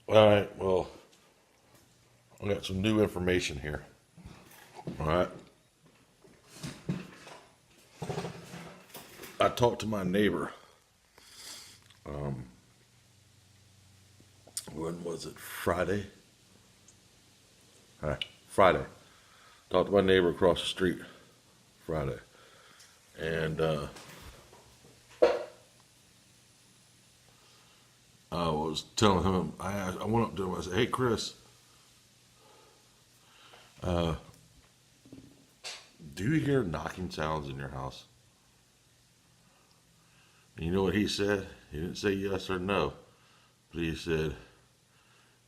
All right, well, I got some new information here. All right. I talked to my neighbor. When was it? Friday? All right, Friday. Talked to my neighbor across the street Friday. And I was telling him, I went up to him, I said, hey, Chris, uh, do you hear knocking sounds in your house? And you know what he said? He didn't say yes or no, but he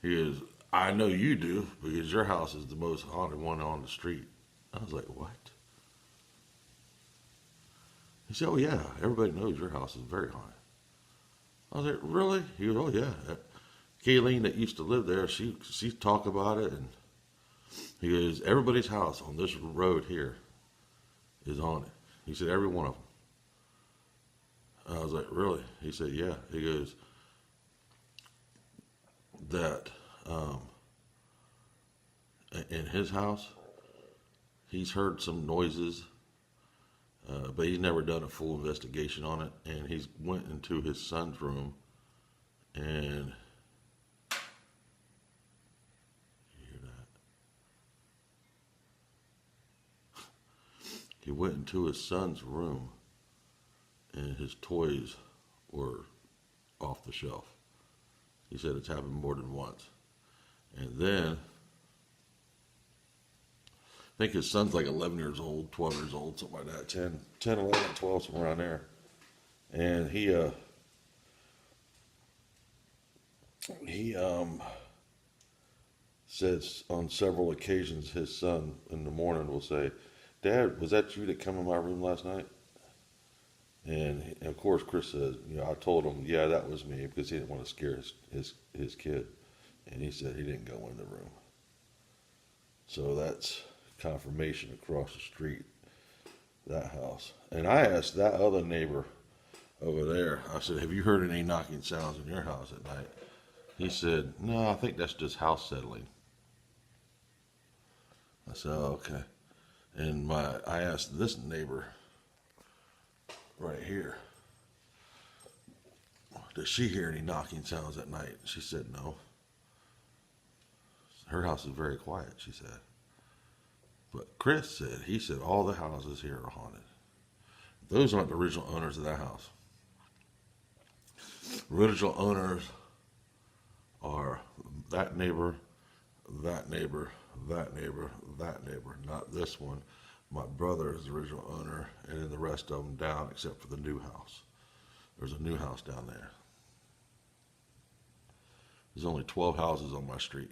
goes, I know you do because your house is the most haunted one on the street. I was like, what? He said, oh, yeah, everybody knows your house is very haunted. I was like, really? He goes, oh, yeah. Kayleen that used to live there, she talked about it, and he goes, everybody's house on this road here is haunted. He said, every one of them. I was like, really? He said, yeah. He goes, that in his house, he's heard some noises, but he's never done a full investigation on it. And he's went into his son's room, and you hear that? He went into his son's room, and his toys were off the shelf. He said it's happened more than once. And then, I think his son's like 11 years old, 12 years old, something like that, 10, 11, 12, somewhere around there. And he says on several occasions his son in the morning will say, Dad, was that you that came in my room last night? And of course, Chris says, I told him, yeah, that was me because he didn't want to scare his kid. And he said he didn't go in the room. So that's confirmation across the street, that house. And I asked that other neighbor over there, I said, have you heard any knocking sounds in your house at night? He said, no, I think that's just house settling. I said, oh, okay. And I asked this neighbor right here, does she hear any knocking sounds at night? She said no. Her house is very quiet, she said. But Chris said, he said all the houses here are haunted. Those aren't the original owners of that house. Original owners are that neighbor, that neighbor, that neighbor, that neighbor, not this one. My brother is the original owner, and then the rest of them down except for the new house. There's a new house down there. There's only 12 houses on my street.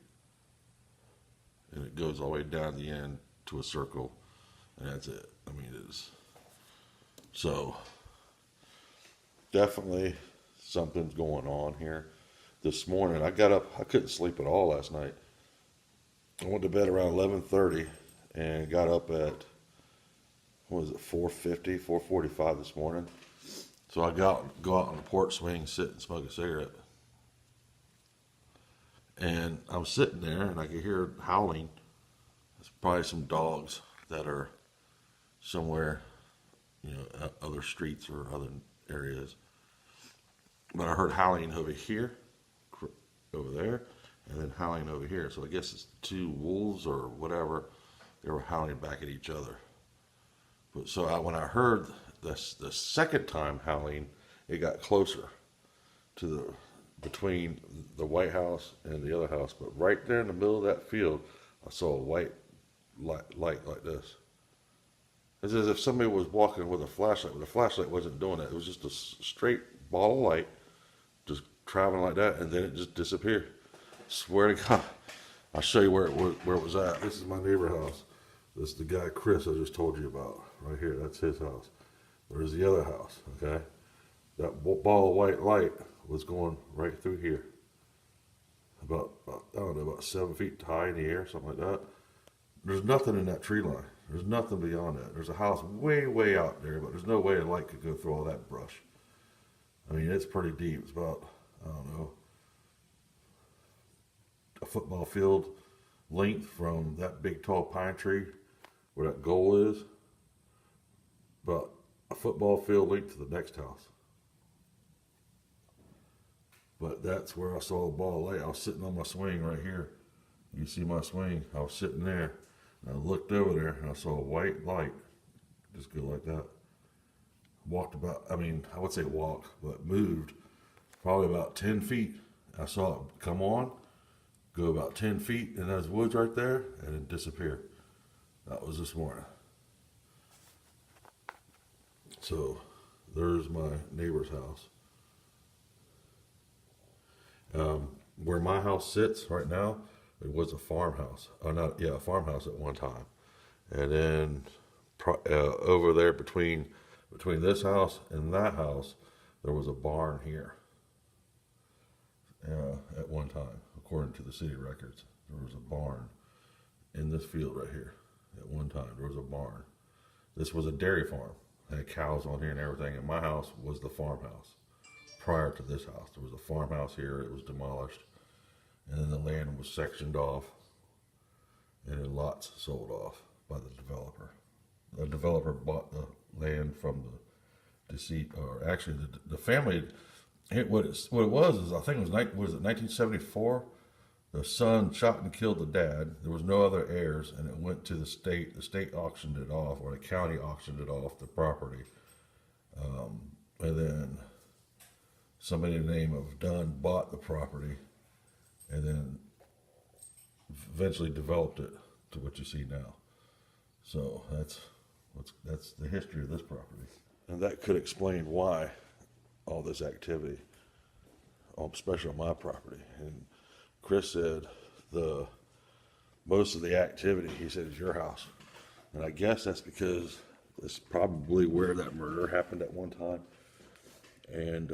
And it goes all the way down the end to a circle, and that's it. I mean, it is. So, definitely something's going on here. This morning, I got up, I couldn't sleep at all last night. I went to bed around 11:30 and got up at, what was it, 4:50, 4:45 this morning. So I go out on the porch swing, sit and smoke a cigarette. And I'm sitting there and I could hear howling. It's probably some dogs that are somewhere, other streets or other areas. But I heard howling over here, over there, and then howling over here. So I guess it's two wolves or whatever. They were howling back at each other. But so when I heard the second time howling, it got closer to between the White House and the other house. But right there in the middle of that field, I saw a white light like this. It's as if somebody was walking with a flashlight, but the flashlight wasn't doing that. It was just a straight ball of light, just traveling like that, and then it just disappeared. Swear to God. I'll show you where it was at. This is my neighbor house. This is the guy Chris I just told you about. Right here, that's his house. There's the other house, okay? That ball of white light was going right through here. About I don't know, about 7 feet high in the air, something like that. There's nothing in that tree line. There's nothing beyond that. There's a house way, way out there, but there's no way a light could go through all that brush. I mean, it's pretty deep. It's about, I don't know, football field length from that big tall pine tree where that goal is, about a football field length to the next house. But that's where I saw the ball lay. I was sitting on my swing right here. You see my swing? I was sitting there. And I looked over there and I saw a white light just go like that. Walked about, I would say walked, but moved probably about 10 feet. I saw it come on, go about 10 feet in those woods right there, and then disappear. That was this morning. So there's my neighbor's house. Where my house sits right now, it was a farmhouse. A farmhouse at one time. And then over there between this house and that house, there was a barn here. At one time, according to the city records, there was a barn in this field right here. At one time, there was a barn. This was a dairy farm. Had cows on here and everything, and my house was the farmhouse. Prior to this house, there was a farmhouse here. It was demolished, and then the land was sectioned off, and then lots sold off by the developer. The developer bought the land from the deceased, or actually the family. What it was is, I think it was 1974. The son shot and killed the dad. There was no other heirs, and it went to the state. The state auctioned it off, or the county auctioned it off, the property. And then somebody in the name of Dunn bought the property, and then eventually developed it to what you see now. So that's the history of this property, and that could explain why all this activity, especially on my property. And Chris said most of the activity, he said, is your house. And I guess that's because it's probably where that murder happened at one time. And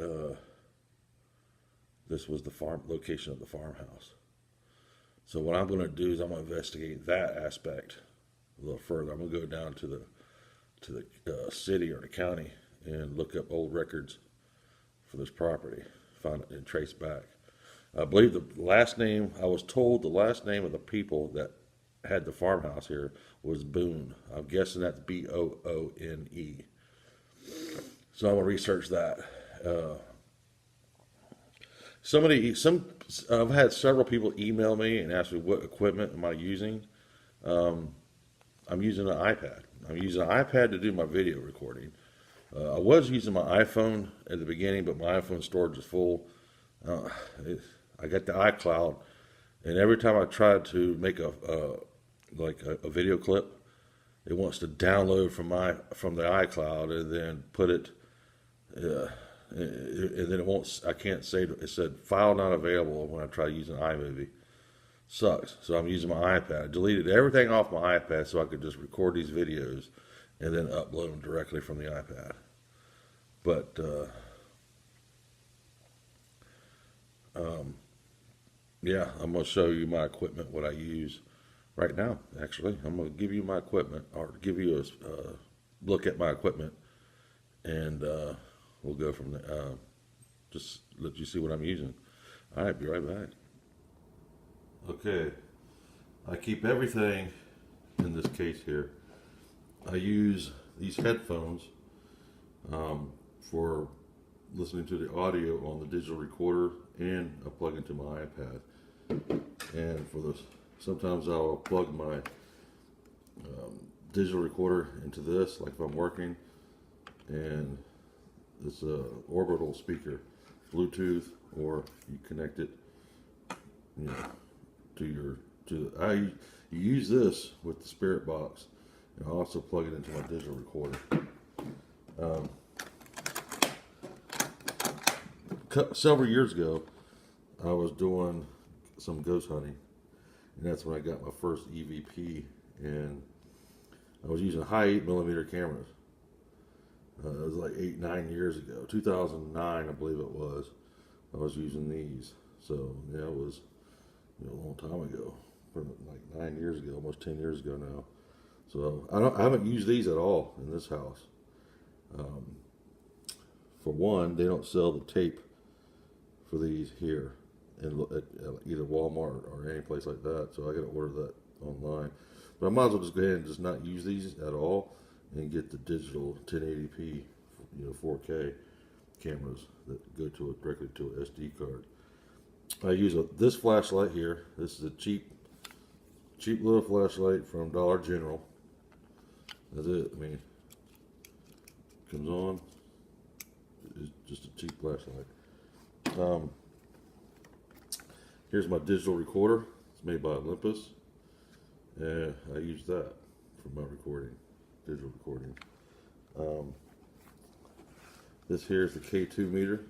this was the location of the farmhouse. So what I'm going to do is I'm going to investigate that aspect a little further. I'm going to go down to the city or the county and look up old records for this property, find it and trace back. I believe the last name, I was told the last name of the people that had the farmhouse here was Boone. I'm guessing that's Boone. So I'm going to research that. I've had several people email me and ask me what equipment am I using. I'm using an iPad. I'm using an iPad to do my video recording. I was using my iPhone at the beginning, but my iPhone storage is full. I got the iCloud, and every time I try to make a video clip, it wants to download from the iCloud and then put it, and then it won't. I can't save it. It said file not available when I try using iMovie. Sucks. So I'm using my iPad. I deleted everything off my iPad so I could just record these videos and then upload them directly from the iPad. But yeah, I'm going to show you my equipment, what I use right now. Actually, I'm going to give you my equipment, or give you a look at my equipment, and we'll go from there. Just let you see what I'm using. All right, be right back. Okay, I keep everything in this case here. I use these headphones for listening to the audio on the digital recorder, and I plug into my iPad. And for this, sometimes I'll plug my digital recorder into this, like if I'm working, and it's a orbital speaker, Bluetooth, or you connect it, you use this with the Spirit Box, and I also plug it into my digital recorder. Several years ago, I was doing some ghost hunting, and that's when I got my first EVP, and I was using high 8mm cameras. It was like 9 years ago, 2009, I believe it was. I was using these, so yeah, it was a long time ago, like 9 years ago, almost 10 years ago now. So I haven't used these at all in this house. For one, they don't sell the tape for these here, and look at either Walmart or any place like that. So I got to order that online. But I might as well just go ahead and just not use these at all and get the digital 1080p, 4K cameras that go directly to an SD card. I use this flashlight here. This is a cheap little flashlight from Dollar General. That's it. I mean, comes on. It's just a cheap flashlight. Here's my digital recorder. It's made by Olympus, and I use that for my digital recording. This here is the K2 meter.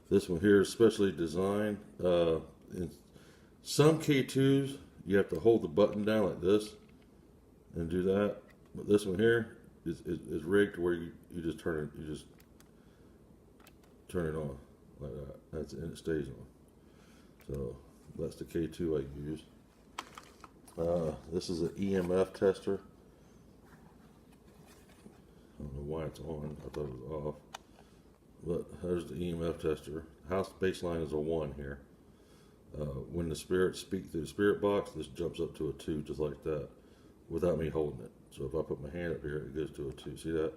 This one here is specially designed. In some K2s, you have to hold the button down like this and do that. But this one here is rigged to where you just turn it on like that. And it stays on. So that's the K2 I use. This is an EMF tester. I don't know why it's on. I thought it was off. But there's the EMF tester. House baseline is a 1 here. When the spirits speak through the spirit box, this jumps up to a 2 just like that without me holding it. So if I put my hand up here, it goes to a 2. See that?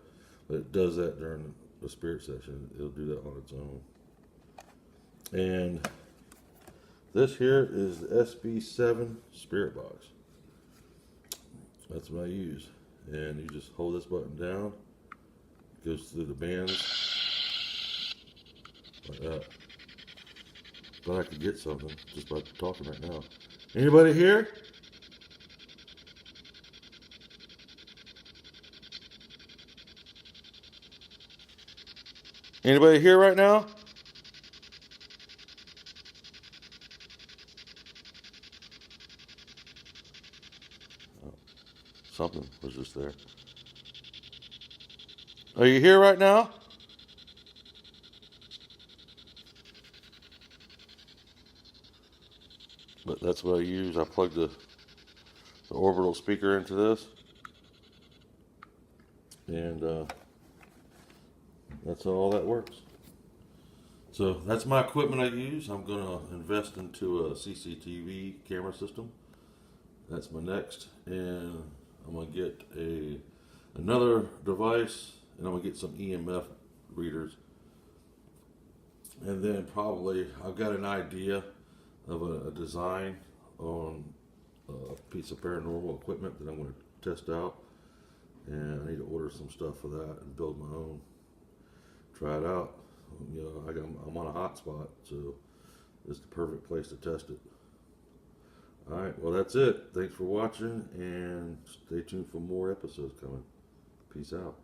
But it does that during the spirit session. It'll do that on its own. And this here is the SB7 spirit box. That's what I use. And you just hold this button down. It goes through the bands. Like that. But I could get something just by talking right now. Anybody here? Anybody here right now? Oh, something was just there. Are you here right now? But that's what I use. I plug the orbital speaker into this. And that's how all that works. So that's my equipment I use. I'm going to invest into a CCTV camera system. That's my next. And I'm going to get another device. And I'm going to get some EMF readers. And then probably I've got an idea of a design on a piece of paranormal equipment that I'm going to test out, and I need to order some stuff for that and build my own. Try it out. I'm on a hot spot, so it's the perfect place to test it. All right, well that's it. Thanks for watching, and stay tuned for more episodes coming. Peace out.